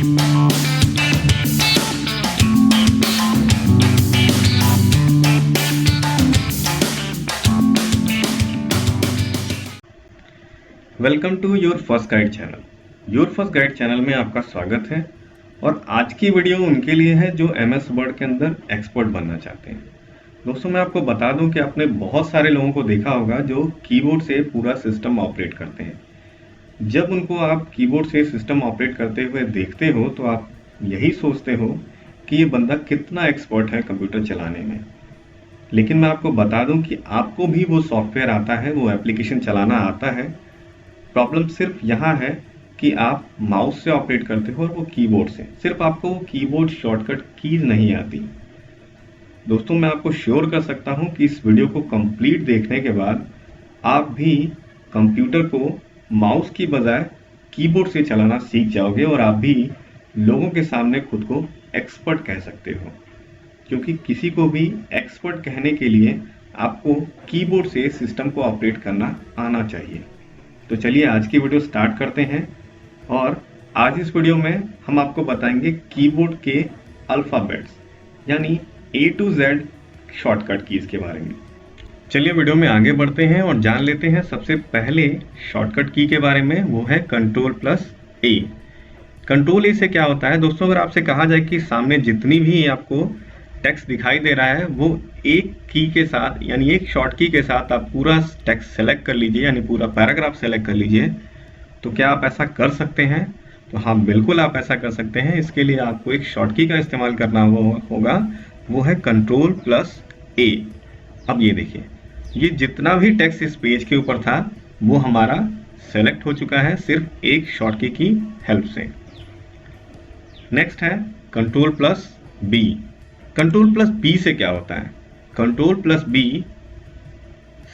Welcome to your first guide channel. Your first guide channel में आपका स्वागत है। और आज की वीडियो उनके लिए है जो एमएस वर्ड के अंदर एक्सपर्ट बनना चाहते हैं। दोस्तों, मैं आपको बता दूं कि आपने बहुत सारे लोगों को देखा होगा जो कीबोर्ड से पूरा सिस्टम ऑपरेट करते हैं। जब उनको आप कीबोर्ड से सिस्टम ऑपरेट करते हुए देखते हो तो आप यही सोचते हो कि ये बंदा कितना एक्सपर्ट है कंप्यूटर चलाने में। लेकिन मैं आपको बता दूं कि आपको भी वो सॉफ्टवेयर आता है, वो एप्लीकेशन चलाना आता है। प्रॉब्लम सिर्फ यहाँ है कि आप माउस से ऑपरेट करते हो और वो कीबोर्ड से। सिर्फ आपको वो कीबोर्ड शॉर्टकट कीज नहीं आती। दोस्तों, मैं आपको श्योर कर सकता हूँ कि इस वीडियो को कंप्लीट देखने के बाद आप भी कंप्यूटर को माउस की बजाय कीबोर्ड से चलाना सीख जाओगे और आप भी लोगों के सामने खुद को एक्सपर्ट कह सकते हो। क्योंकि किसी को भी एक्सपर्ट कहने के लिए आपको कीबोर्ड से सिस्टम को ऑपरेट करना आना चाहिए। तो चलिए आज की वीडियो स्टार्ट करते हैं। और आज इस वीडियो में हम आपको बताएंगे कीबोर्ड के अल्फ़ाबेट्स यानी A to Z shortcut keys के बारे में। चलिए वीडियो में आगे बढ़ते हैं और जान लेते हैं सबसे पहले शॉर्टकट की के बारे में। वो है Ctrl+A। Ctrl+A से क्या होता है दोस्तों, अगर आपसे कहा जाए कि सामने जितनी भी आपको टेक्स्ट दिखाई दे रहा है वो एक की के साथ यानी एक शॉर्ट की के साथ आप पूरा टेक्स्ट सेलेक्ट कर लीजिए, यानी पूरा पैराग्राफ सेलेक्ट कर लीजिए। तो क्या आप ऐसा कर सकते हैं? तो हाँ, बिल्कुल आप ऐसा कर सकते हैं। इसके लिए आपको एक शॉर्ट की का इस्तेमाल करना होगा, वो है Ctrl+A। अब ये देखिए, ये जितना भी टेक्स्ट इस पेज के ऊपर था वो हमारा सेलेक्ट हो चुका है सिर्फ एक शॉर्ट की हेल्प से। नेक्स्ट है Ctrl+B। Ctrl+B से क्या होता है? Ctrl+B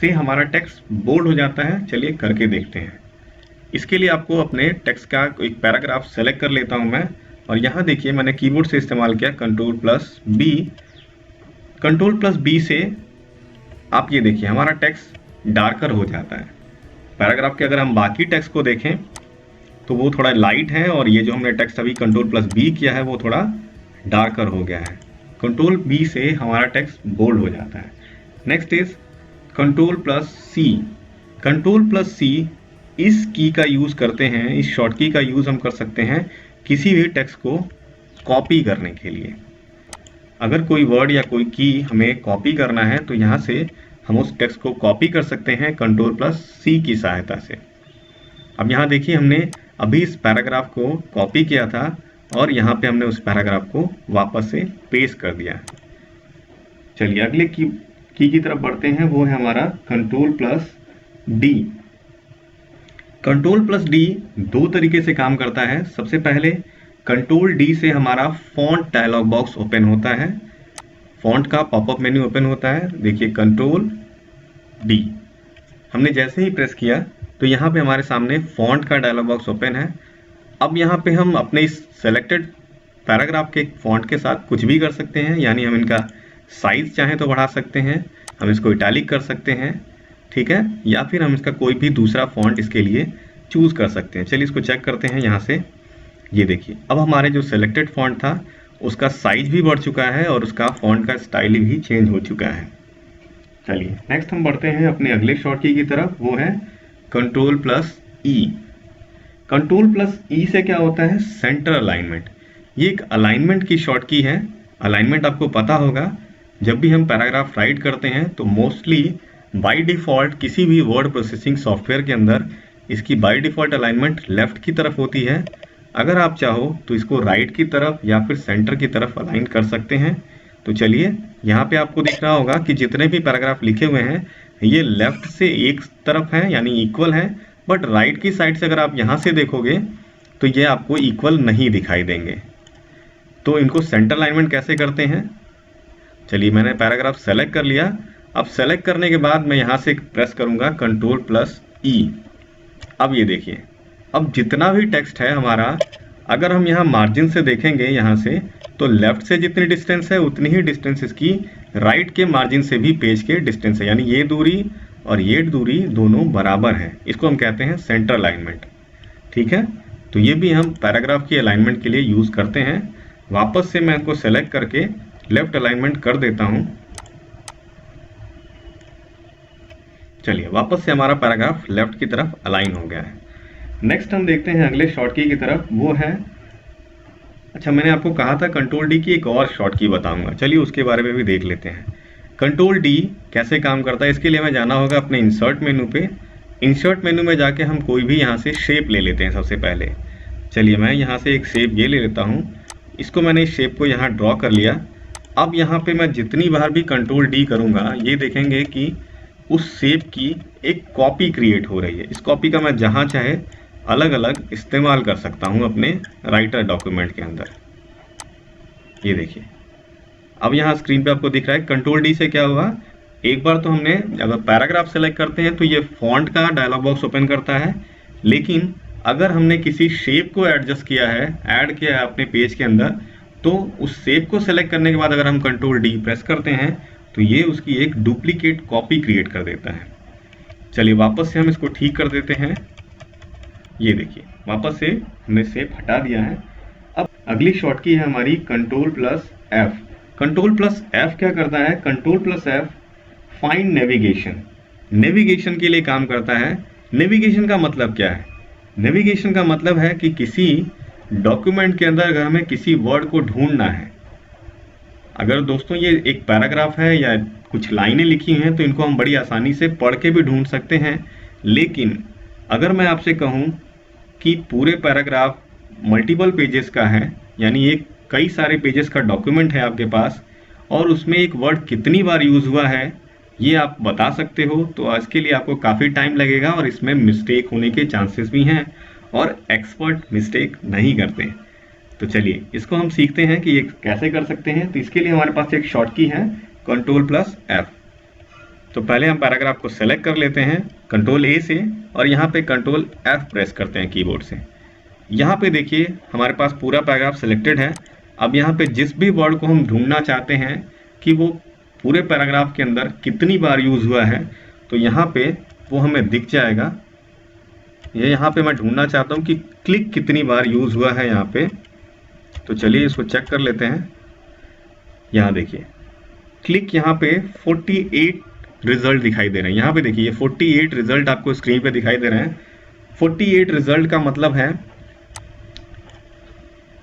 से हमारा टेक्स्ट बोल्ड हो जाता है। चलिए करके देखते हैं। इसके लिए आपको अपने टेक्स्ट का एक पैराग्राफ सेलेक्ट कर लेता हूं मैं, और यहाँ देखिए मैंने कीबोर्ड से इस्तेमाल किया Ctrl+B। Ctrl+B से आप ये देखिए हमारा टेक्स्ट डार्कर हो जाता है। पैराग्राफ के अगर हम बाकी टेक्स्ट को देखें तो वो थोड़ा लाइट है, और ये जो हमने टेक्स्ट अभी Ctrl+B किया है वो थोड़ा डार्कर हो गया है। Ctrl+B से हमारा टेक्स्ट बोल्ड हो जाता है। Next is Ctrl+C। Ctrl+C इस की का यूज करते हैं, इस शॉर्ट की का यूज हम कर सकते हैं किसी भी टेक्स्ट को कॉपी करने के लिए। अगर कोई वर्ड या कोई की हमें कॉपी करना है तो यहाँ से हम उस टेक्स्ट को कॉपी कर सकते हैं Ctrl+C की सहायता से। अब यहाँ देखिए हमने अभी इस पैराग्राफ को कॉपी किया था और यहाँ पे हमने उस पैराग्राफ को वापस से पेस्ट कर दिया। चलिए अगले की तरफ बढ़ते हैं, वो है हमारा Ctrl+D। Ctrl+D दो तरीके से काम करता है। सबसे पहले Ctrl+D से हमारा फॉन्ट डायलॉग बॉक्स ओपन होता है, फॉन्ट का पॉपअप मेन्यू ओपन होता है। देखिए Ctrl+D हमने जैसे ही प्रेस किया तो यहाँ पे हमारे सामने फॉन्ट का डायलॉग बॉक्स ओपन है। अब यहाँ पे हम अपने इस सेलेक्टेड पैराग्राफ के फॉन्ट के साथ कुछ भी कर सकते हैं, यानी हम इनका साइज चाहें तो बढ़ा सकते हैं, हम इसको इटैलिक कर सकते हैं, ठीक है, या फिर हम इसका कोई भी दूसरा फॉन्ट इसके लिए चूज कर सकते हैं। चलिए इसको चेक करते हैं यहाँ से। ये देखिए अब हमारे जो सेलेक्टेड फॉन्ट था उसका साइज भी बढ़ चुका है और उसका फॉन्ट का स्टाइल भी चेंज हो चुका है। चलिए नेक्स्ट हम बढ़ते हैं अपने अगले शॉर्ट की तरफ, वो है Ctrl+E। Ctrl+E से क्या होता है? Centre alignment. ये एक अलाइनमेंट की शॉर्ट की है। अलाइनमेंट आपको पता होगा, जब भी हम पैराग्राफ राइट करते हैं तो मोस्टली बाय डिफ़ॉल्ट किसी भी वर्ड प्रोसेसिंग सॉफ्टवेयर के अंदर इसकी बाय डिफ़ॉल्ट अलाइनमेंट लेफ्ट की तरफ होती है। अगर आप चाहो तो इसको राइट की तरफ या फिर सेंटर की तरफ अलाइन कर सकते हैं। तो चलिए यहाँ पे आपको दिख रहा होगा कि जितने भी पैराग्राफ लिखे हुए हैं ये लेफ्ट से एक तरफ है यानी इक्वल है, बट राइट की साइड से अगर आप यहाँ से देखोगे तो ये आपको इक्वल नहीं दिखाई देंगे। तो इनको सेंटर अलाइनमेंट कैसे करते हैं? चलिए मैंने पैराग्राफ सेलेक्ट कर लिया। अब सेलेक्ट करने के बाद मैं यहाँ से प्रेस करूँगा Ctrl+E। अब ये देखिए अब जितना भी टेक्स्ट है हमारा, अगर हम यहाँ मार्जिन से देखेंगे यहाँ से, तो लेफ्ट से जितनी डिस्टेंस है उतनी ही डिस्टेंस इसकी राइट के मार्जिन से भी पेज के डिस्टेंस है, यानी ये दूरी और ये दूरी दोनों बराबर हैं। इसको हम कहते हैं सेंटर अलाइनमेंट, ठीक है। तो तो ये भी हम पैराग्राफ की अलाइनमेंट के लिए यूज़ करते हैं। वापस से मैं इनको सेलेक्ट करके लेफ्ट अलाइनमेंट कर देता हूँ। चलिए वापस से हमारा पैराग्राफ लेफ्ट की तरफ अलाइन हो गया है। नेक्स्ट हम देखते हैं अगले शॉर्ट की तरफ, वो है, अच्छा मैंने आपको कहा था कंट्रोल डी की एक और शॉर्ट की बताऊंगा, चलिए उसके बारे में भी देख लेते हैं। कंट्रोल डी कैसे काम करता है, इसके लिए हमें जाना होगा अपने इंसर्ट मेनू पे। इंसर्ट मेनू में जाके हम कोई भी यहाँ से शेप ले लेते हैं सबसे पहले। चलिए मैं यहाँ से एक शेप ये ले लेता हूँ, इसको मैंने इस शेप को यहाँ ड्रॉ कर लिया। अब यहाँ पे मैं जितनी बार भी कंट्रोल डी करूँगा, ये देखेंगे कि उस शेप की एक कॉपी क्रिएट हो रही है। इस कॉपी का मैं जहाँ चाहे अलग अलग इस्तेमाल कर सकता हूँ अपने राइटर डॉक्यूमेंट के अंदर। ये देखिए अब यहाँ स्क्रीन पे आपको दिख रहा है कंट्रोल डी से क्या हुआ, एक बार तो हमने अगर पैराग्राफ सेलेक्ट करते हैं तो ये फॉन्ट का डायलॉग बॉक्स ओपन करता है, लेकिन अगर हमने किसी शेप को एडजस्ट किया है, ऐड किया है अपने पेज के अंदर, तो उस शेप को सेलेक्ट करने के बाद अगर हम कंट्रोल डी प्रेस करते हैं तो ये उसकी एक डुप्लीकेट कॉपी क्रिएट कर देता है। चलिए वापस से हम इसको ठीक कर देते हैं। ये देखिए वापस से हमने शेप हटा दिया है। अब अगली शॉर्ट की है हमारी control plus F. Control plus F क्या करता है, control plus F find navigation, navigation के लिए काम करता है। नेविगेशन का मतलब क्या है, नेविगेशन का मतलब है कि किसी डॉक्यूमेंट के अंदर अगर हमें किसी वर्ड को ढूंढना है, अगर दोस्तों ये एक पैराग्राफ है या कुछ लाइनें लिखी हैं तो इनको हम बड़ी आसानी से पढ़ के भी ढूंढ सकते हैं, लेकिन अगर मैं आपसे कहूं कि पूरे पैराग्राफ मल्टीपल पेजेस का है, यानी एक कई सारे पेजेस का डॉक्यूमेंट है आपके पास, और उसमें एक वर्ड कितनी बार यूज़ हुआ है ये आप बता सकते हो, तो इसके लिए आपको काफ़ी टाइम लगेगा और इसमें मिस्टेक होने के चांसेस भी हैं, और एक्सपर्ट मिस्टेक नहीं करते। तो चलिए इसको हम सीखते हैं कि ये कैसे कर सकते हैं। तो इसके लिए हमारे पास एक शॉर्ट की है कंट्रोल प्लस एफ। तो पहले हम पैराग्राफ को सेलेक्ट कर लेते हैं कंट्रोल ए से, और यहाँ पे कंट्रोल एफ प्रेस करते हैं कीबोर्ड से। यहाँ पे देखिए हमारे पास पूरा पैराग्राफ सिलेक्टेड है। अब यहाँ पे जिस भी वर्ड को हम ढूंढना चाहते हैं कि वो पूरे पैराग्राफ के अंदर कितनी बार यूज़ हुआ है, तो यहाँ पे वो हमें दिख जाएगा। ये यहाँ पे मैं ढूंढना चाहता हूँ कि क्लिक कितनी बार यूज़ हुआ है यहाँ पे। तो चलिए इसको चेक कर लेते हैं। यहाँ देखिए क्लिक यहाँ पे 48 रिजल्ट दिखाई दे रहे हैं। यहाँ पे देखिए 48 रिजल्ट आपको स्क्रीन पे दिखाई दे रहे हैं। 48 रिजल्ट का मतलब है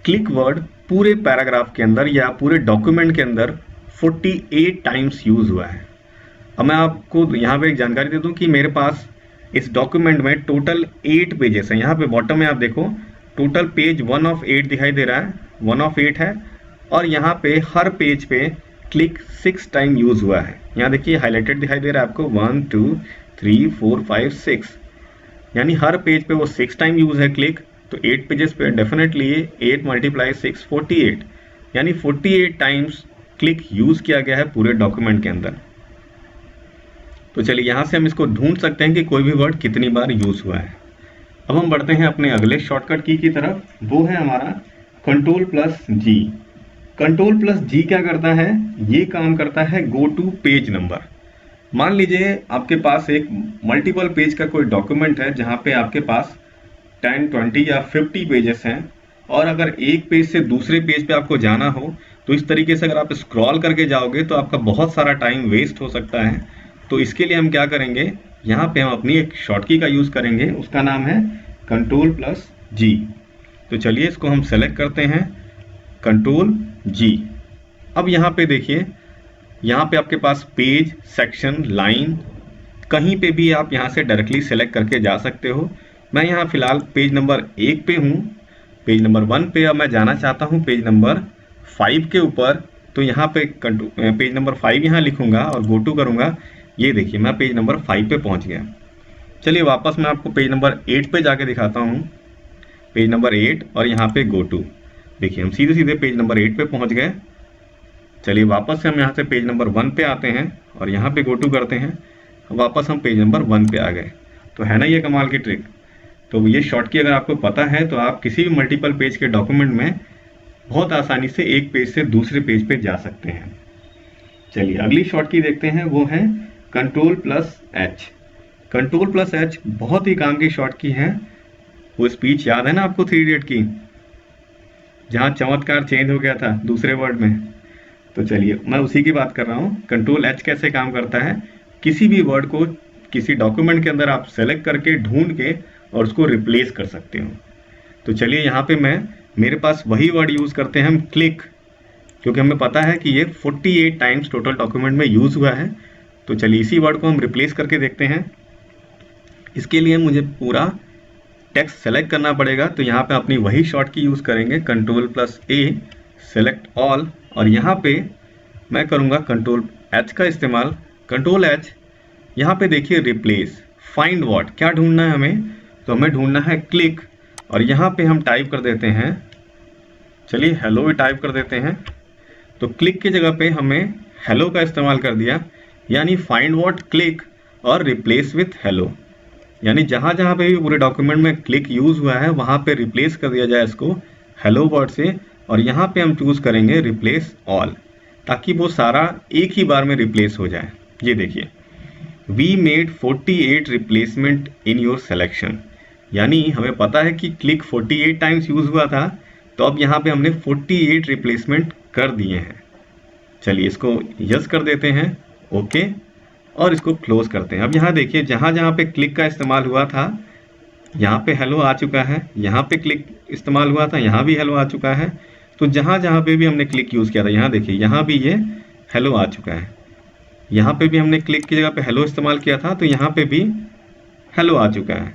क्लिक वर्ड पूरे पैराग्राफ के अंदर या पूरे डॉक्यूमेंट के अंदर 48 टाइम्स यूज हुआ है। अब मैं आपको यहाँ पे एक जानकारी दे दूँ कि मेरे पास इस डॉक्यूमेंट में टोटल 8 पेजेस हैं। यहाँ पे बॉटम में आप देखो टोटल पेज 1 ऑफ 8 दिखाई दे रहा है, 1 ऑफ 8 है, और यहाँ पे हर पेज पे क्लिक 6 टाइम यूज हुआ है। यहाँ देखिए हाईलाइटेड दिखाई दे रहा है आपको 1 2 3 4 5 6, यानी हर पेज पे वो 6 टाइम यूज है क्लिक। तो 8 पेजेस पे डेफिनेटली 8 × 6 48, यानी 48 टाइम्स क्लिक यूज किया गया है पूरे डॉक्यूमेंट के अंदर। तो चलिए यहाँ से हम इसको ढूंढ सकते हैं कि कोई भी वर्ड कितनी बार यूज हुआ है। अब हम बढ़ते हैं अपने अगले शॉर्टकट की तरफ, वो है हमारा कंट्रोल प्लस जी। कंट्रोल प्लस जी क्या करता है, ये काम करता है गो टू पेज नंबर। मान लीजिए आपके पास एक मल्टीपल पेज का कोई डॉक्यूमेंट है जहाँ पे आपके पास 10 20 या 50 पेजेस हैं, और अगर एक पेज से दूसरे पेज पे आपको जाना हो तो इस तरीके से अगर आप स्क्रॉल करके जाओगे तो आपका बहुत सारा टाइम वेस्ट हो सकता है। तो इसके लिए हम क्या करेंगे, यहाँ पे हम अपनी एक शॉर्ट की का यूज़ करेंगे, उसका नाम है कंट्रोल प्लस जी। तो चलिए इसको हम सेलेक्ट करते हैं कंट्रोल जी। अब यहाँ पे देखिए, यहाँ पे आपके पास पेज, सेक्शन, लाइन, कहीं पे भी आप यहाँ से डायरेक्टली सेलेक्ट करके जा सकते हो। मैं यहाँ फिलहाल पेज नंबर 1 पे हूँ, पेज नंबर 1 पे अब मैं जाना चाहता हूँ पेज नंबर 5 के ऊपर। तो यहाँ पे पेज नंबर 5 यहाँ लिखूंगा और गो टू करूँगा। ये देखिए मैं पेज नंबर 5 पे पहुँच गया। चलिए वापस मैं आपको पेज नंबर 8 पे जाके दिखाता हूँ, पेज नंबर 8 और यहाँ पे गो टू। देखिए हम सीधे सीधे पेज नंबर 8 पे पहुँच गए। चलिए वापस से हम यहाँ से पेज नंबर 1 पे आते हैं और यहाँ पे गो टू करते हैं, वापस हम पेज नंबर 1 पे आ गए। तो है ना ये कमाल की ट्रिक। तो ये शॉर्ट की अगर आपको पता है तो आप किसी भी मल्टीपल पेज के डॉक्यूमेंट में बहुत आसानी से एक पेज से दूसरे पेज पे जा सकते हैं। चलिए अगली शॉर्ट की देखते हैं, वो है control plus H. Control plus H बहुत ही काम की शॉर्ट की है। वो स्पीच याद है ना आपको 3 इडियट की, जहाँ चमत्कार चेंज हो गया था दूसरे वर्ड में? तो चलिए मैं उसी की बात कर रहा हूँ। कंट्रोल एच कैसे काम करता है, किसी भी वर्ड को किसी डॉक्यूमेंट के अंदर आप सेलेक्ट करके ढूंढ के और उसको रिप्लेस कर सकते हो। तो चलिए यहाँ पे मेरे पास वही वर्ड यूज़ करते हैं हम, क्लिक, क्योंकि हमें पता है कि ये 48 टाइम्स टोटल डॉक्यूमेंट में यूज़ हुआ है। तो चलिए इसी वर्ड को हम रिप्लेस करके देखते हैं। इसके लिए मुझे पूरा टेक्स्ट सेलेक्ट करना पड़ेगा। तो यहाँ पे अपनी वही शॉर्ट की यूज़ करेंगे, Ctrl+A, सेलेक्ट ऑल, और यहाँ पे मैं करूँगा Ctrl+H का इस्तेमाल। Ctrl+H, यहाँ पे देखिए रिप्लेस, फाइंड व्हाट, क्या ढूंढना है हमें? तो हमें ढूंढना है क्लिक, और यहाँ पे हम टाइप कर देते हैं, चलिए हेलो भी टाइप कर देते हैं। तो क्लिक की जगह पे हमें हेलो का इस्तेमाल कर दिया, यानी फाइंड व्हाट क्लिक और रिप्लेस विथ हेलो, यानी जहाँ जहाँ पे भी पूरे डॉक्यूमेंट में क्लिक यूज़ हुआ है वहाँ पे रिप्लेस कर दिया जाए इसको हेलो वर्ड से, और यहाँ पे हम चूज़ करेंगे रिप्लेस ऑल, ताकि वो सारा एक ही बार में रिप्लेस हो जाए। ये देखिए, we made 48 replacement in your selection, यानी हमें पता है कि क्लिक 48 टाइम्स यूज़ हुआ था, तो अब यहाँ पे हमने 48 रिप्लेसमेंट कर दिए हैं। चलिए इसको यस कर देते हैं, ओके, और इसको क्लोज करते हैं। अब यहाँ देखिए, जहाँ जहाँ पे क्लिक का इस्तेमाल हुआ था यहाँ पे हेलो आ चुका है, यहाँ पे क्लिक इस्तेमाल हुआ था यहाँ भी हेलो आ चुका है। तो जहाँ जहाँ पे भी हमने क्लिक यूज़ किया था, यहाँ देखिए यहाँ भी ये हेलो आ चुका है। यहाँ पे भी हमने क्लिक की जगह पे हेलो इस्तेमाल किया था, तो यहाँ पे भी हेलो आ चुका है।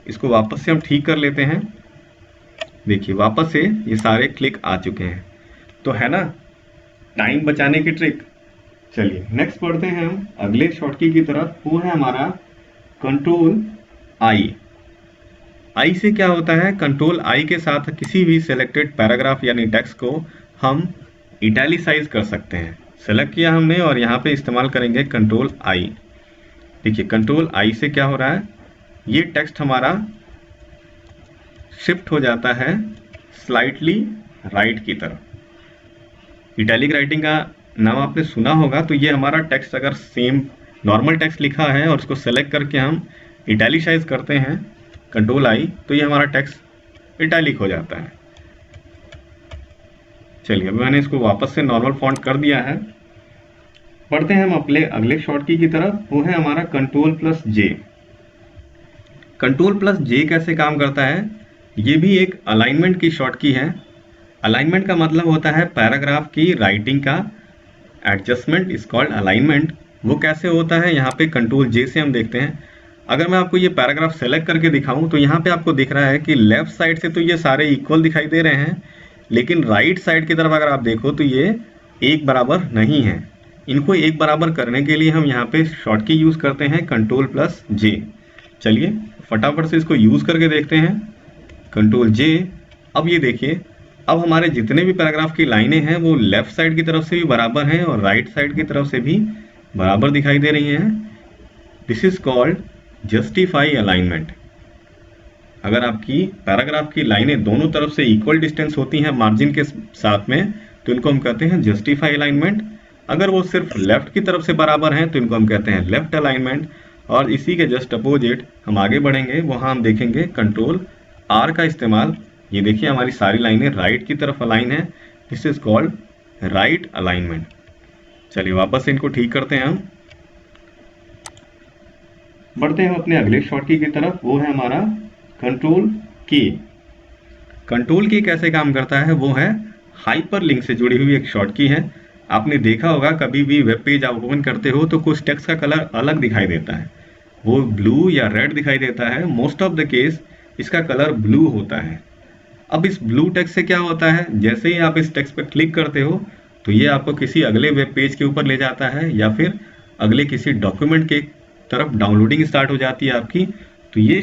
इसको वापस से हम ठीक कर लेते हैं। देखिए वापस से ये सारे क्लिक आ चुके हैं। तो है ना टाइम बचाने की ट्रिक। चलिए नेक्स्ट पढ़ते हैं हम अगले शॉर्टकी की तरफ। वो है हमारा Ctrl+I। आई से क्या होता है, Ctrl+I के साथ किसी भी सिलेक्टेड पैराग्राफ यानी टेक्स्ट को हम इटैलिसाइज कर सकते हैं। सेलेक्ट किया हमने और यहाँ पे इस्तेमाल करेंगे Ctrl+I। देखिए Ctrl+I से क्या हो रहा है, ये टेक्स्ट हमारा शिफ्ट हो जाता है स्लाइटली राइट की तरफ। इटैलिक राइटिंग का नाम आपने सुना होगा। तो ये हमारा टेक्स्ट अगर सेम नॉर्मल टेक्स्ट लिखा है और उसको सेलेक्ट करके हम इटैलिसाइज करते हैं Ctrl+I, तो ये हमारा टेक्स्ट इटैलिक हो जाता है। चलिए अब मैंने इसको वापस से नॉर्मल फॉन्ट कर दिया है। पढ़ते हैं हम अपने अगले शॉर्टकी की तरफ। वो है हमारा Ctrl+J। Ctrl+J कैसे काम करता है, ये भी एक अलाइनमेंट की शॉर्टकी है। अलाइनमेंट का मतलब होता है पैराग्राफ की राइटिंग का एडजस्टमेंट, इज कॉल्ड अलाइनमेंट। वो कैसे होता है, यहाँ पे Ctrl+J से हम देखते हैं। अगर मैं आपको ये पैराग्राफ सेलेक्ट करके दिखाऊं तो यहाँ पे आपको दिख रहा है कि लेफ्ट साइड से तो ये सारे इक्वल दिखाई दे रहे हैं, लेकिन राइट साइड की तरफ अगर आप देखो तो ये एक बराबर नहीं है। इनको एक बराबर करने के लिए हम यहाँ पे शॉर्टकी यूज़ करते हैं Ctrl+J। चलिए फटाफट से इसको यूज़ करके देखते हैं, Ctrl+J। अब ये देखिए, अब हमारे जितने भी पैराग्राफ की लाइनें हैं वो लेफ्ट साइड की तरफ से भी बराबर हैं और राइट साइड की तरफ से भी बराबर दिखाई दे रही हैं। This is called justify alignment. अगर आपकी पैराग्राफ की लाइनें दोनों तरफ से इक्वल डिस्टेंस होती हैं मार्जिन के साथ में, तो इनको हम कहते हैं जस्टिफाई अलाइनमेंट। अगर वो सिर्फ लेफ्ट की तरफ से बराबर हैं तो इनको हम कहते हैं लेफ्ट अलाइनमेंट। और इसी के जस्ट अपोजिट हम आगे बढ़ेंगे, वहाँ हम देखेंगे Ctrl+R का इस्तेमाल। ये देखिए हमारी सारी लाइनें राइट की तरफ अलाइन है, this is called right alignment. चलिए वापस से इनको ठीक करते हैं हम। बढ़ते हैं अपने अगले शॉर्टकी की तरफ। वो है हमारा Ctrl+K। Ctrl+K कैसे काम करता है, वो है हाइपर लिंक से जुड़ी हुई एक शॉर्टकी है। आपने देखा होगा कभी भी वेब पेज आप ओपन करते हो तो कुछ टेक्स्ट का कलर अलग दिखाई देता है, वो ब्लू या रेड दिखाई देता है। मोस्ट ऑफ द केस इसका कलर ब्लू होता है। अब इस ब्लू टेक्स्ट से क्या होता है, जैसे ही आप इस टेक्स्ट पर क्लिक करते हो तो ये आपको किसी अगले वेब पेज के ऊपर ले जाता है या फिर अगले किसी डॉक्यूमेंट के तरफ डाउनलोडिंग स्टार्ट हो जाती है आपकी। तो ये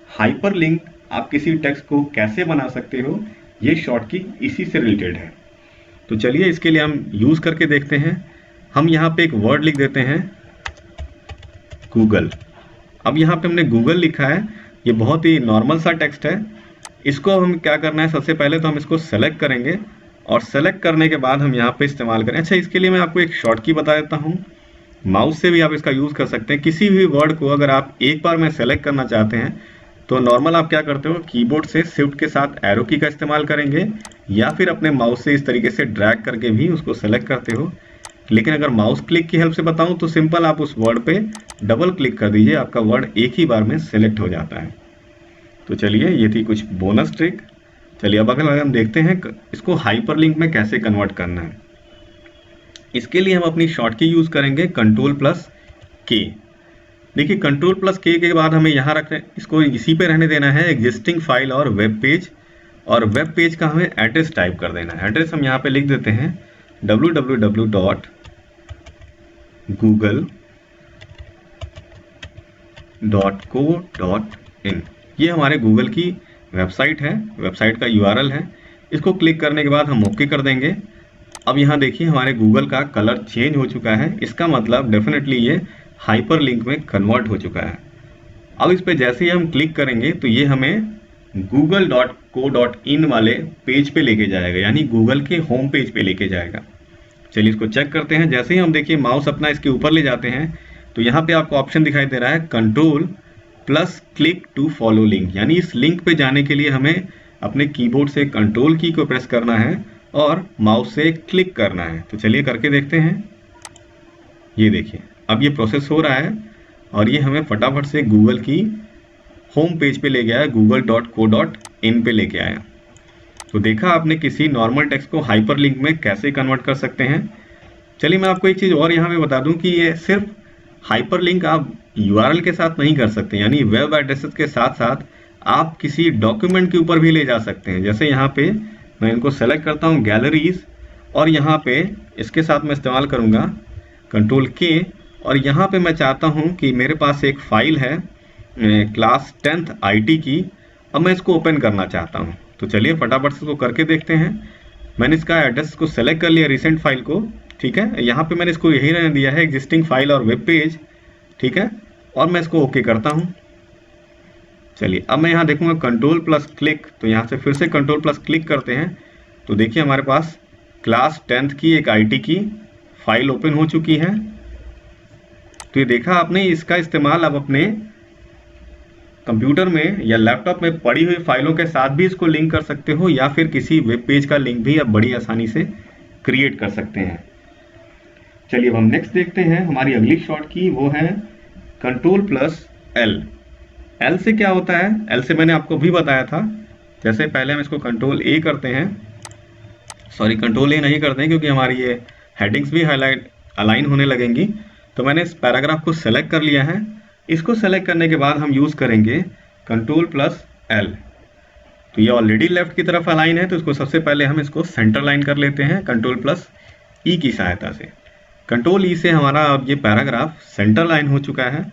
हाइपर लिंक आप किसी टेक्स्ट को कैसे बना सकते हो, ये शॉर्टकी इसी से रिलेटेड है। तो चलिए इसके लिए हम यूज़ करके देखते हैं। हम यहाँ पे एक वर्ड लिख देते हैं गूगल। अब यहाँ पे हमने गूगल लिखा है, ये बहुत ही नॉर्मल सा टेक्स्ट है। इसको हम क्या करना है, सबसे पहले तो हम इसको सेलेक्ट करेंगे और सेलेक्ट करने के बाद हम यहाँ पे इस्तेमाल करें। अच्छा, इसके लिए मैं आपको एक शॉर्टकी बता देता हूँ, माउस से भी आप इसका यूज़ कर सकते हैं। किसी भी वर्ड को अगर आप एक बार में सेलेक्ट करना चाहते हैं तो नॉर्मल आप क्या करते हो, कीबोर्ड से शिफ्ट के साथ एरो की का इस्तेमाल करेंगे या फिर अपने माउस से इस तरीके से ड्रैग करके भी उसको सेलेक्ट करते हो। लेकिन अगर माउस क्लिक की हेल्प से बताऊं तो सिंपल आप उस वर्ड पे डबल क्लिक कर दीजिए, आपका वर्ड एक ही बार में सेलेक्ट हो जाता है। तो चलिए ये थी कुछ बोनस ट्रिक। चलिए अब अगर हम देखते हैं इसको हाइपरलिंक में कैसे कन्वर्ट करना है। इसके लिए हम अपनी शॉर्ट की यूज करेंगे Ctrl+K। देखिए Ctrl+K के बाद हमें यहाँ रखना, इसको इसी पे रहने देना है एग्जिस्टिंग फाइल और वेब पेज, और वेब पेज का हमें एड्रेस टाइप कर देना है। एड्रेस हम यहाँ पे लिख देते हैं www.google.co.in। ये हमारे गूगल की वेबसाइट है, वेबसाइट का URL है। इसको क्लिक करने के बाद हम ओके कर देंगे। अब यहाँ देखिए हमारे गूगल का कलर चेंज हो चुका है, इसका मतलब डेफिनेटली ये हाइपरलिंक में कन्वर्ट हो चुका है। अब इस पे जैसे ही हम क्लिक करेंगे तो ये हमें google.co.in वाले पेज पे लेके जाएगा, यानी गूगल के होम पेज पे लेके जाएगा। चलिए इसको चेक करते हैं। जैसे ही हम देखिए माउस अपना इसके ऊपर ले जाते हैं तो यहाँ पे आपको ऑप्शन दिखाई दे रहा है Ctrl+Click टू फॉलो लिंक, यानी इस लिंक पे जाने के लिए हमें अपने कीबोर्ड से कंट्रोल की को प्रेस करना है और माउस से क्लिक करना है। तो चलिए करके देखते हैं। ये देखिए अब ये प्रोसेस हो रहा है और ये हमें फटाफट से गूगल की होम पेज पे ले गया है, google.co.in पे लेके आया। तो देखा आपने किसी नॉर्मल टेक्स्ट को हाइपरलिंक में कैसे कन्वर्ट कर सकते हैं। चलिए मैं आपको एक चीज़ और यहाँ पे बता दूं कि ये सिर्फ हाइपरलिंक आप URL के साथ नहीं कर सकते, यानी वेब एड्रेसेस के साथ साथ आप किसी डॉक्यूमेंट के ऊपर भी ले जा सकते हैं। जैसे यहाँ पे मैं इनको सेलेक्ट करता हूँ गैलरीज, और यहाँ पे इसके साथ मैं इस्तेमाल करूँगा Ctrl+K, और यहाँ पे मैं चाहता हूँ कि मेरे पास एक फाइल है क्लास 10th IT की, अब मैं इसको ओपन करना चाहता हूँ। तो चलिए फटाफट से इसको करके देखते हैं। मैंने इसका एड्रेस को सेलेक्ट कर लिया, रिसेंट फाइल को, ठीक है। यहाँ पे मैंने इसको यही रहने दिया है एग्जिस्टिंग फाइल और वेब पेज, ठीक है, और मैं इसको ओके करता हूँ। चलिए अब मैं यहाँ देखूंगा Ctrl+Click, तो यहाँ से फिर से Ctrl+Click करते हैं तो देखिए हमारे पास क्लास 10th की एक IT की फाइल ओपन हो चुकी है। तो ये देखा आपने, इसका इस्तेमाल अब अपने कंप्यूटर में या लैपटॉप में पड़ी हुई फाइलों के साथ भी इसको लिंक कर सकते हो, या फिर किसी वेब पेज का लिंक भी आप बड़ी आसानी से क्रिएट कर सकते हैं। चलिए अब हम नेक्स्ट देखते हैं हमारी अगली शॉर्ट की, वो है Ctrl+L। L से क्या होता है, L से मैंने आपको भी बताया था। जैसे पहले हम इसको Ctrl+A करते हैं, सॉरी Ctrl+A नहीं करते हैं क्योंकि हमारी ये हेडिंग्स भी अलाइन होने लगेंगी। तो मैंने इस पैराग्राफ को सेलेक्ट कर लिया है। इसको सेलेक्ट करने के बाद हम यूज़ करेंगे Ctrl+L। तो ये ऑलरेडी लेफ्ट की तरफ अलाइन है, तो इसको सबसे पहले हम इसको सेंटर लाइन कर लेते हैं Ctrl+E की सहायता से। Ctrl+E से हमारा अब ये पैराग्राफ सेंटर लाइन हो चुका है।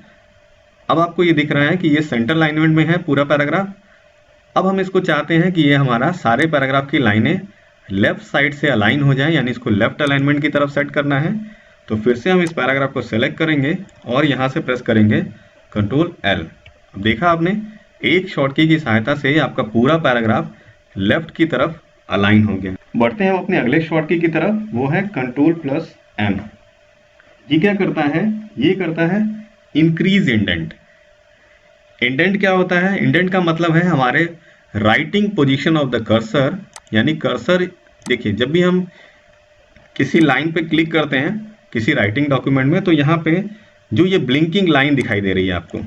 अब आपको ये दिख रहा है कि ये सेंटर लाइनमेंट में है पूरा पैराग्राफ। अब हम इसको चाहते हैं कि ये हमारा सारे पैराग्राफ की लाइनें लेफ्ट साइड से अलाइन हो जाए, यानी इसको लेफ्ट अलाइनमेंट की तरफ सेट करना है। तो फिर से हम इस पैराग्राफ को सेलेक्ट करेंगे और यहाँ से प्रेस करेंगे Ctrl+L। अब देखा आपने, एक शॉर्टकी की सहायता से आपका पूरा पैराग्राफ लेफ्ट की तरफ अलाइन हो गया। बढ़ते हैं हम अपने अगले शॉर्टकी की तरफ, वो है Ctrl+M। ये क्या करता है, ये करता है इंक्रीज इंडेंट। इंडेंट क्या होता है, इंडेंट का मतलब है हमारे writing position of the cursor, यानी कर्सर देखिए जब भी हम किसी लाइन पे क्लिक करते हैं किसी राइटिंग डॉक्यूमेंट में, तो यहाँ पे जो ये ब्लिंकिंग लाइन दिखाई दे रही है आपको,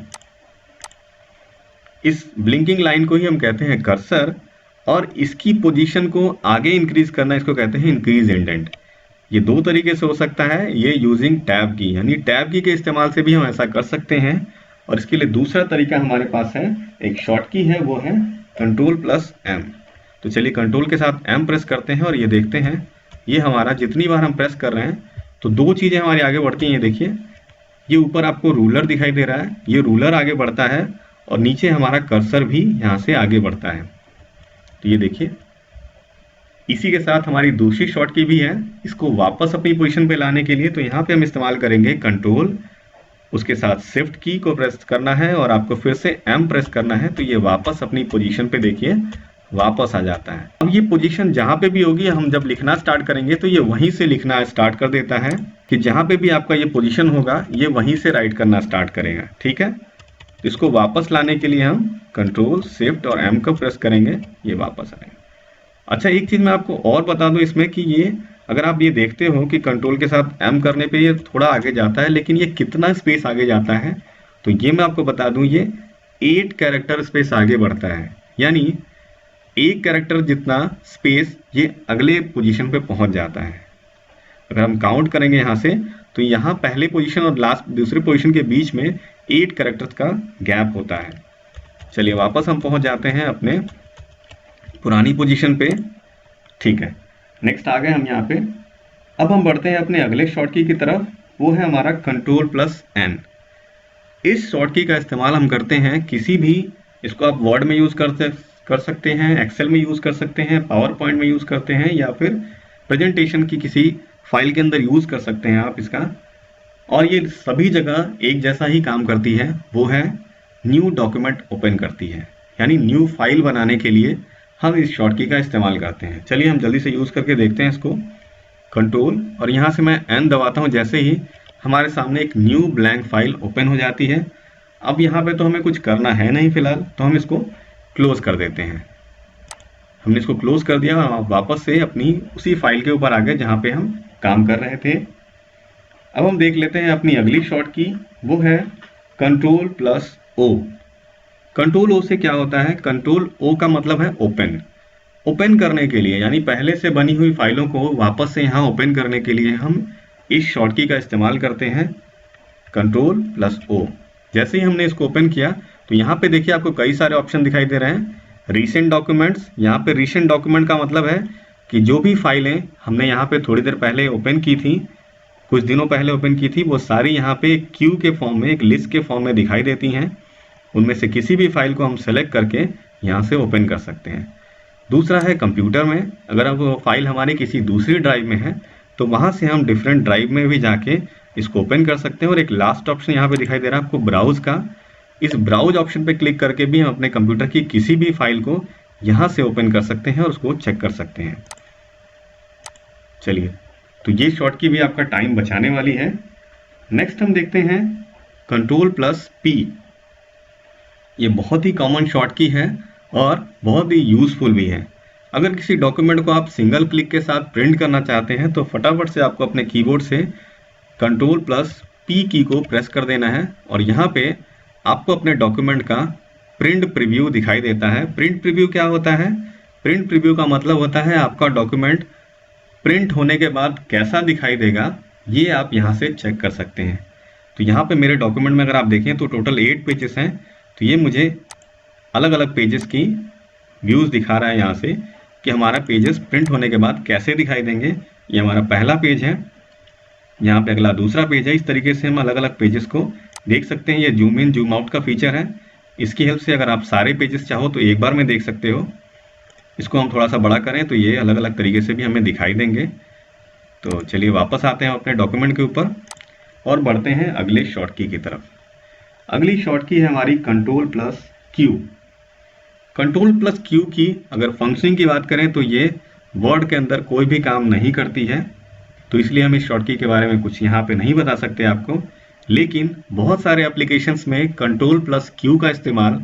इस ब्लिंकिंग लाइन को ही हम कहते हैं कर्सर, और इसकी पोजीशन को आगे इंक्रीज करना इसको कहते हैं इंक्रीज इंडेंट। ये दो तरीके से हो सकता है, ये यूजिंग टैब की, यानी टैब की के इस्तेमाल से भी हम ऐसा कर सकते हैं। और इसके लिए दूसरा तरीका हमारे पास है, एक शॉर्ट की है, वो है Ctrl+M। तो चलिए कंट्रोल के साथ M प्रेस करते हैं और ये देखते हैं, ये हमारा जितनी बार हम प्रेस कर रहे हैं तो दो चीज़ें हमारी आगे बढ़ती हैं। देखिए ये ऊपर आपको रूलर दिखाई दे रहा है, ये रूलर आगे बढ़ता है और नीचे हमारा कर्सर भी यहाँ से आगे बढ़ता है। तो ये देखिए, इसी के साथ हमारी दूसरी शॉर्ट की भी है, इसको वापस अपनी पोजीशन पे लाने के लिए तो यहाँ पे हम इस्तेमाल करेंगे कंट्रोल, उसके साथ शिफ्ट की को प्रेस करना है और आपको फिर से M प्रेस करना है, तो ये वापस अपनी पोजीशन पे देखिए वापस आ जाता है। अब ये पोजीशन जहाँ पे भी होगी, हम जब लिखना स्टार्ट करेंगे तो ये वहीं से लिखना स्टार्ट कर देता है, कि जहाँ पे भी आपका ये पोजीशन होगा ये वहीं से राइट करना स्टार्ट करेगा। ठीक है, तो इसको वापस लाने के लिए हम कंट्रोल शिफ्ट और एम को प्रेस करेंगे, ये वापस आएगा। अच्छा, एक चीज़ मैं आपको और बता दूं इसमें कि ये अगर आप ये देखते हो कि कंट्रोल के साथ एम करने पे ये थोड़ा आगे जाता है, लेकिन ये कितना स्पेस आगे जाता है तो ये मैं आपको बता दूं, ये 8 कैरेक्टर स्पेस आगे बढ़ता है। यानी एक कैरेक्टर जितना स्पेस ये अगले पोजीशन पे पहुंच जाता है। अगर हम काउंट करेंगे यहाँ से तो यहाँ पहले पोजीशन और लास्ट दूसरे पोजीशन के बीच में 8 कैरेक्टर्स का गैप होता है। चलिए वापस हम पहुंच जाते हैं अपने पुरानी पोजीशन पे। ठीक है, नेक्स्ट आ गए हम यहाँ पे। अब हम बढ़ते हैं अपने अगले शॉर्टकी की तरफ, वो है हमारा कंट्रोल प्लस एन। इस शॉर्टकी का इस्तेमाल हम करते हैं किसी भी, इसको आप वर्ड में यूज़ कर सकते हैं, एक्सेल में यूज़ कर सकते हैं, पावर पॉइंट में यूज़ करते हैं, या फिर प्रेजेंटेशन की किसी फाइल के अंदर यूज़ कर सकते हैं आप इसका। और ये सभी जगह एक जैसा ही काम करती है, वो है न्यू डॉक्यूमेंट ओपन करती है। यानी न्यू फाइल बनाने के लिए हम इस शॉर्टकी का इस्तेमाल करते हैं। चलिए हम जल्दी से यूज़ करके देखते हैं इसको। कंट्रोल और यहाँ से मैं एन दबाता हूँ, जैसे ही हमारे सामने एक न्यू ब्लैंक फाइल ओपन हो जाती है। अब यहाँ पे तो हमें कुछ करना है नहीं फिलहाल, तो हम इसको क्लोज कर देते हैं। हमने इसको क्लोज कर दिया और वापस से अपनी उसी फाइल के ऊपर आ गए जहाँ पे हम काम कर रहे थे। अब हम देख लेते हैं अपनी अगली शॉर्टकी, वो है control plus O. Control O से क्या होता है? कंट्रोल ओ का मतलब है ओपन। ओपन करने के लिए, यानी पहले से बनी हुई फाइलों को वापस से यहाँ ओपन करने के लिए हम इस शॉर्टकी का इस्तेमाल करते हैं, कंट्रोल प्लस ओ। जैसे ही हमने इसको ओपन किया तो यहाँ पे देखिए आपको कई सारे ऑप्शन दिखाई दे रहे हैं। रीसेंट डॉक्यूमेंट्स, यहाँ पे रीसेंट डॉक्यूमेंट का मतलब है कि जो भी फाइलें हमने यहाँ पे थोड़ी देर पहले ओपन की थी, कुछ दिनों पहले ओपन की थी, वो सारी यहाँ पे एक क्यू के फॉर्म में, एक लिस्ट के फॉर्म में दिखाई देती हैं। उनमें से किसी भी फाइल को हम सेलेक्ट करके यहाँ से ओपन कर सकते हैं। दूसरा है कंप्यूटर में, अगर अब वो फाइल हमारी किसी दूसरी ड्राइव में है तो वहाँ से हम डिफरेंट ड्राइव में भी जाके इसको ओपन कर सकते हैं। और एक लास्ट ऑप्शन यहाँ पे दिखाई दे रहा है आपको ब्राउज का। इस ब्राउज ऑप्शन पे क्लिक करके भी हम अपने कंप्यूटर की किसी भी फाइल को यहाँ से ओपन कर सकते हैं और उसको चेक कर सकते हैं। चलिए, तो ये शॉर्टकी भी आपका टाइम बचाने वाली है। नेक्स्ट हम देखते हैं कंट्रोल प्लस पी। ये बहुत ही कॉमन शॉर्टकी है और बहुत ही यूजफुल भी है। अगर किसी डॉक्यूमेंट को आप सिंगल क्लिक के साथ प्रिंट करना चाहते हैं तो फटाफट से आपको अपने कीबोर्ड से कंट्रोल प्लस पी की को प्रेस कर देना है और यहाँ पे आपको अपने डॉक्यूमेंट का प्रिंट प्रीव्यू दिखाई देता है। प्रिंट प्रीव्यू क्या होता है? प्रिंट प्रीव्यू का मतलब होता है आपका डॉक्यूमेंट प्रिंट होने के बाद कैसा दिखाई देगा, ये आप यहाँ से चेक कर सकते हैं। तो यहाँ पे मेरे डॉक्यूमेंट में अगर आप देखें तो टोटल 8 पेजेस हैं, तो ये मुझे अलग अलग पेजेस की व्यूज़ दिखा रहा है यहाँ से कि हमारा पेजेस प्रिंट होने के बाद कैसे दिखाई देंगे। ये हमारा पहला पेज है, यहाँ पे अगला दूसरा पेज है। इस तरीके से हम अलग अलग पेजेस को देख सकते हैं। ये जूम इन जूम आउट का फीचर है, इसकी हेल्प से अगर आप सारे पेजेस चाहो तो एक बार में देख सकते हो। इसको हम थोड़ा सा बड़ा करें तो ये अलग अलग तरीके से भी हमें दिखाई देंगे। तो चलिए वापस आते हैं अपने डॉक्यूमेंट के ऊपर और बढ़ते हैं अगले शॉर्टकी की तरफ। अगली शॉर्टकी है हमारी control plus Q. Control plus Q की अगर फंक्शनिंग की बात करें तो ये वर्ड के अंदर कोई भी काम नहीं करती है, तो इसलिए हम इस शॉर्टकी के बारे में कुछ यहाँ पे नहीं बता सकते आपको। लेकिन बहुत सारे एप्लीकेशंस में कंट्रोल प्लस क्यू का इस्तेमाल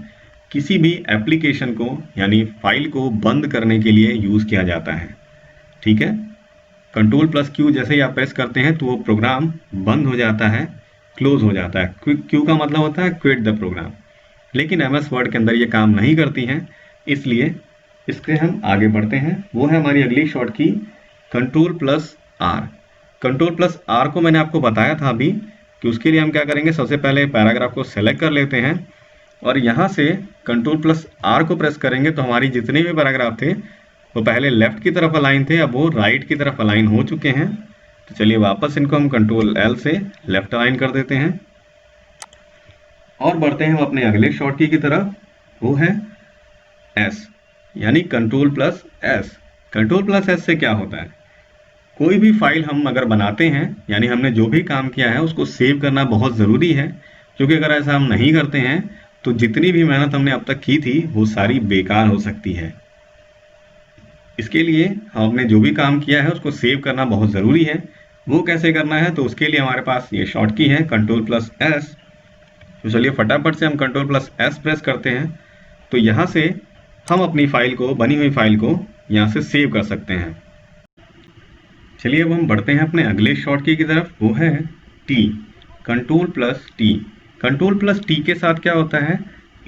किसी भी एप्लीकेशन को, यानी फाइल को बंद करने के लिए यूज़ किया जाता है। ठीक है, कंट्रोल प्लस क्यू जैसे ही आप प्रेस करते हैं तो वो प्रोग्राम बंद हो जाता है, क्लोज हो जाता है। क्यू का मतलब होता है क्विट द प्रोग्राम। लेकिन एमएस वर्ड के अंदर ये काम नहीं करती हैं, इसलिए इसके हम आगे बढ़ते हैं। वो है हमारी अगली short key control plus R. Control plus R को मैंने आपको बताया था अभी कि उसके लिए हम क्या करेंगे, सबसे पहले पैराग्राफ को सेलेक्ट कर लेते हैं और यहाँ से कंट्रोल प्लस आर को प्रेस करेंगे तो हमारी जितने भी पैराग्राफ थे वो पहले लेफ्ट की तरफ अलाइन थे, अब वो राइट की तरफ अलाइन हो चुके हैं। तो चलिए वापस इनको हम कंट्रोल एल से लेफ्ट अलाइन कर देते हैं और बढ़ते हैं हम अपने अगले शॉर्टकी की तरफ। वो है एस, यानी control plus S. Control plus S से क्या होता है? कोई भी फाइल हम अगर बनाते हैं, यानी हमने जो भी काम किया है उसको सेव करना बहुत ज़रूरी है, क्योंकि अगर ऐसा हम नहीं करते हैं तो जितनी भी मेहनत हमने अब तक की थी वो सारी बेकार हो सकती है। इसके लिए हमने जो भी काम किया है उसको सेव करना बहुत ज़रूरी है। वो कैसे करना है? तो उसके लिए हमारे पास ये शॉर्टकी है कंट्रोल प्लस एस। तो चलिए फटाफट से हम कंट्रोल प्लस एस प्रेस करते हैं, तो यहाँ से हम अपनी फाइल को, बनी हुई फाइल को यहाँ से सेव कर सकते हैं। चलिए अब हम बढ़ते हैं अपने अगले शॉर्टकी की तरफ, वो है T, control plus T. Control plus T के साथ क्या होता है,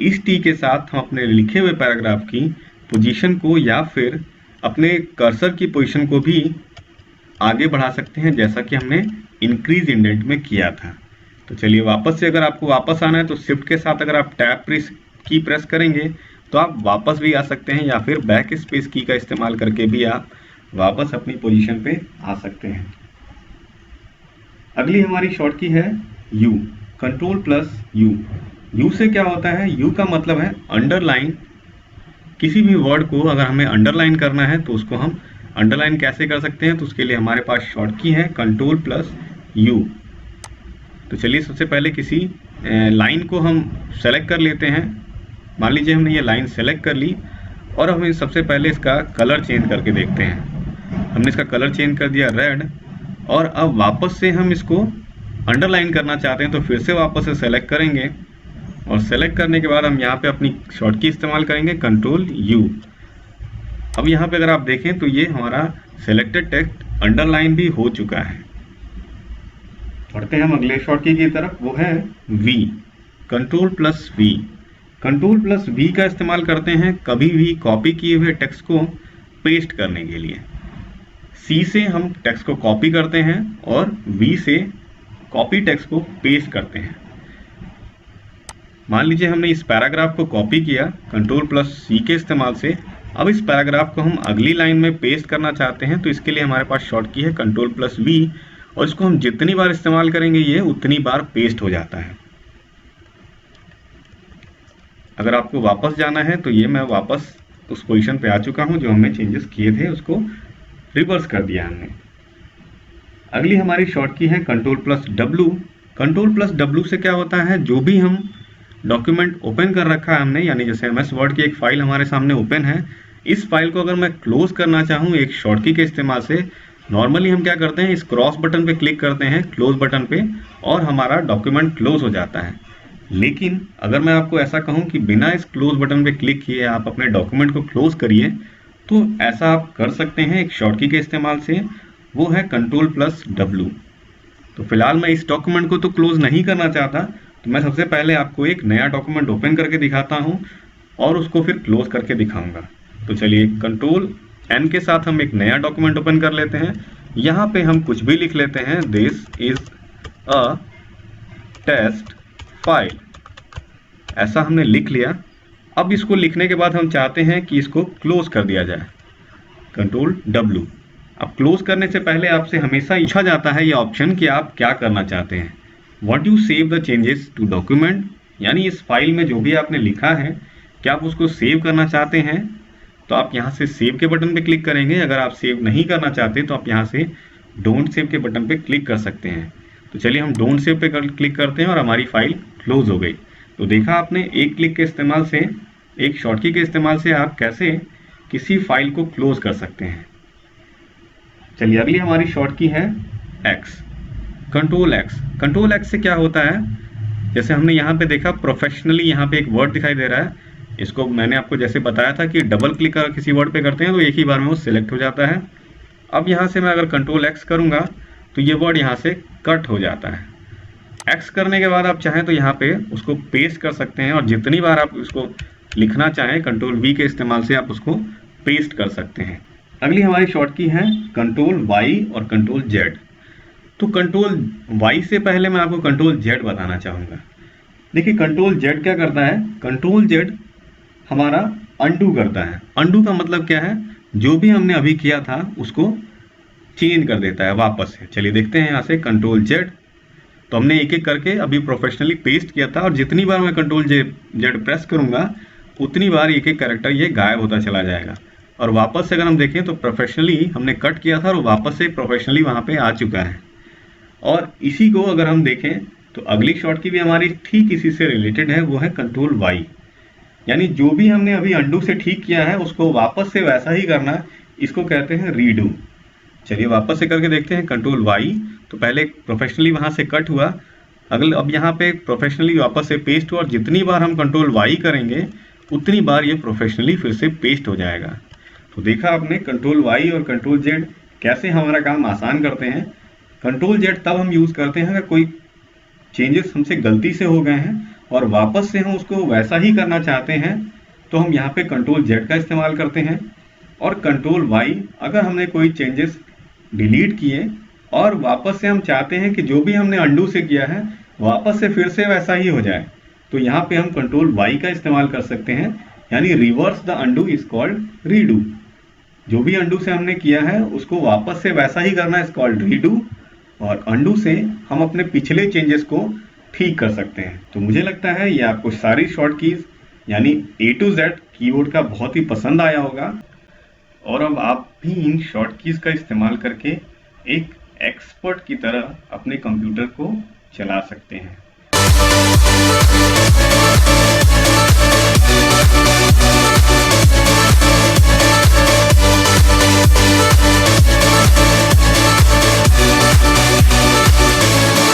इस टी के साथ हम अपने लिखे हुए पैराग्राफ की पोजीशन को या फिर अपने कर्सर की पोजीशन को भी आगे बढ़ा सकते हैं, जैसा कि हमने इंक्रीज इंडेंट में किया था। तो चलिए वापस से अगर आपको वापस आना है तो शिफ्ट के साथ अगर आप टैब की प्रेस करेंगे तो आप वापस भी आ सकते हैं, या फिर बैक स्पेस की का इस्तेमाल करके भी आप वापस अपनी पोजीशन पे आ सकते हैं। अगली हमारी शॉर्ट की है you, control plus you. You से क्या होता है, यू का मतलब है अंडरलाइन। किसी भी वर्ड को अगर हमें अंडरलाइन करना है तो उसको हम अंडरलाइन कैसे कर सकते हैं, तो उसके लिए हमारे पास शॉर्ट की है कंट्रोल प्लस यू। तो चलिए सबसे पहले किसी लाइन को हम सेलेक्ट कर लेते हैं। मान लीजिए हमने ये लाइन सेलेक्ट कर ली और हम सबसे पहले इसका कलर चेंज करके देखते हैं। हमने इसका कलर चेंज कर दिया रेड, और अब वापस से हम इसको अंडरलाइन करना चाहते हैं तो फिर से वापस से सेलेक्ट करेंगे, और सेलेक्ट करने के बाद हम यहाँ पे अपनी शॉर्ट की इस्तेमाल करेंगे कंट्रोल यू। अब यहाँ पे अगर आप देखें तो ये हमारा सेलेक्टेड टेक्स्ट अंडरलाइन भी हो चुका है। बढ़ते हैं हम अगले शॉर्ट की तरफ, वो है V, control plus V. Control plus V का इस्तेमाल करते हैं कभी भी कॉपी किए हुए टेक्स्ट को पेस्ट करने के लिए। सी से हम टेक्स्ट को कॉपी करते हैं और वी से कॉपी टेक्स्ट को पेस्ट करते हैं। मान लीजिए हमने इस पैराग्राफ को कॉपी किया कंट्रोल प्लस सी के इस्तेमाल से। अब इस पैराग्राफ को हम अगली लाइन में पेस्ट करना चाहते हैं, तो इसके लिए हमारे पास शॉर्ट की है कंट्रोल प्लस वी, और इसको हम जितनी बार इस्तेमाल करेंगे ये उतनी बार पेस्ट हो जाता है। अगर आपको वापस जाना है तो ये मैं वापस उस पोजीशन पे आ चुका हूं जो हमने चेंजेस किए थे, उसको रिवर्स कर दिया हमने। अगली हमारी शॉर्ट की है control plus W. Control plus W से क्या होता है, जो भी हम डॉक्यूमेंट ओपन कर रखा है हमने, यानी जैसे एमएस वर्ड की एक फाइल हमारे सामने ओपन है, इस फाइल को अगर मैं क्लोज करना चाहूँ एक शॉर्ट की के इस्तेमाल से, नॉर्मली हम क्या करते हैं, इस क्रॉस बटन पे क्लिक करते हैं क्लोज बटन पे, और हमारा डॉक्यूमेंट क्लोज हो जाता है। लेकिन अगर मैं आपको ऐसा कहूं कि बिना इस क्लोज बटन पे क्लिक किए आप अपने डॉक्यूमेंट को क्लोज करिए, तो ऐसा आप कर सकते हैं एक शॉर्ट की के इस्तेमाल से, वो है कंट्रोल प्लस डब्ल्यू। तो फिलहाल मैं इस डॉक्यूमेंट को तो क्लोज नहीं करना चाहता, तो मैं सबसे पहले आपको एक नया डॉक्यूमेंट ओपन करके दिखाता हूं और उसको फिर क्लोज करके दिखाऊंगा। तो चलिए कंट्रोल एन के साथ हम एक नया डॉक्यूमेंट ओपन कर लेते हैं। यहाँ पे हम कुछ भी लिख लेते हैं, this is a test file, ऐसा हमने लिख लिया। अब इसको लिखने के बाद हम चाहते हैं कि इसको क्लोज कर दिया जाए, कंट्रोल डब्ल्यू। अब क्लोज करने से पहले आपसे हमेशा पूछा जाता है ये ऑप्शन कि आप क्या करना चाहते हैं, what you save the changes to document, यानी इस फाइल में जो भी आपने लिखा है क्या आप उसको सेव करना चाहते हैं, तो आप यहाँ से सेव के बटन पे क्लिक करेंगे। अगर आप सेव नहीं करना चाहते तो आप यहाँ से डोंट सेव के बटन पे क्लिक कर सकते हैं। तो चलिए हम डोंट सेव पे क्लिक करते हैं और हमारी फाइल क्लोज हो गई। तो देखा आपने, एक क्लिक के इस्तेमाल से, एक शॉर्टकी के इस्तेमाल से आप कैसे किसी फाइल को क्लोज कर सकते हैं। चलिए अगली हमारी शॉर्टकी है x, control x. Control x से क्या होता है, जैसे हमने यहाँ पे देखा प्रोफेशनली, यहाँ पे एक वर्ड दिखाई दे रहा है, इसको मैंने आपको जैसे बताया था कि डबल क्लिक अगर किसी वर्ड पे करते हैं तो एक ही बार में वो सिलेक्ट हो जाता है। अब यहाँ से मैं अगर कंट्रोल एक्स करूँगा तो ये वर्ड यहाँ से कट हो जाता है। एक्स करने के बाद आप चाहें तो यहाँ पे उसको पेस्ट कर सकते हैं, और जितनी बार आप उसको लिखना चाहें कंट्रोल वी के इस्तेमाल से आप उसको पेस्ट कर सकते हैं। अगली हमारी शॉर्ट की है कंट्रोल वाई और कंट्रोल जेड। तो कंट्रोल वाई से पहले मैं आपको कंट्रोल जेड बताना चाहूँगा। देखिए कंट्रोल जेड क्या करता है, कंट्रोल जेड हमारा अंडू करता है। अंडू का मतलब क्या है, जो भी हमने अभी किया था उसको चेंज कर देता है वापस से। चलिए देखते हैं यहाँ से कंट्रोल जेड। तो हमने एक एक करके अभी प्रोफेशनली पेस्ट किया था, और जितनी बार मैं कंट्रोल जेड प्रेस करूँगा उतनी बार एक एक कैरेक्टर ये गायब होता चला जाएगा। और वापस से अगर हम देखें तो प्रोफेशनली हमने कट किया था और वापस से प्रोफेशनली वहाँ पे आ चुका है। और इसी को अगर हम देखें तो अगली शॉर्ट की भी हमारी ठीक इसी से रिलेटेड है, वो है कंट्रोल वाई। यानी जो भी हमने अभी अंडू से ठीक किया है उसको वापस से वैसा ही करना है, इसको कहते हैं रीडू। चलिए वापस से करके देखते हैं कंट्रोल वाई। तो पहले प्रोफेशनली वहाँ से कट हुआ, अगर अब यहाँ पे प्रोफेशनली वापस से पेस्ट हो और जितनी बार हम कंट्रोल वाई करेंगे उतनी बार ये प्रोफेशनली फिर से पेस्ट हो जाएगा। तो देखा आपने कंट्रोल वाई और कंट्रोल जेड कैसे हमारा काम आसान करते हैं। कंट्रोल जेड तब हम यूज़ करते हैं अगर कोई चेंजेस हमसे गलती से हो गए हैं और वापस से हम उसको वैसा ही करना चाहते हैं तो हम यहाँ पे कंट्रोल जेड का इस्तेमाल करते हैं। और कंट्रोल वाई अगर हमने कोई चेंजेस डिलीट किए और वापस से हम चाहते हैं कि जो भी हमने अंडू से किया है वापस से फिर से वैसा ही हो जाए, तो यहाँ पे हम कंट्रोल वाई का इस्तेमाल कर सकते हैं, यानी reverse the undo is called redo. जो भी अंडू से हमने किया है उसको वापस से वैसा ही करना इज कॉल्ड रीडू, और अंडू से हम अपने पिछले चेंजेस को ठीक कर सकते हैं। तो मुझे लगता है ये आपको सारी शॉर्ट कीज यानी A to Z कीबोर्ड का बहुत ही पसंद आया होगा, और अब आप भी इन शॉर्ट कीज का इस्तेमाल करके एक एक्सपर्ट की तरह अपने कंप्यूटर को चला सकते हैं।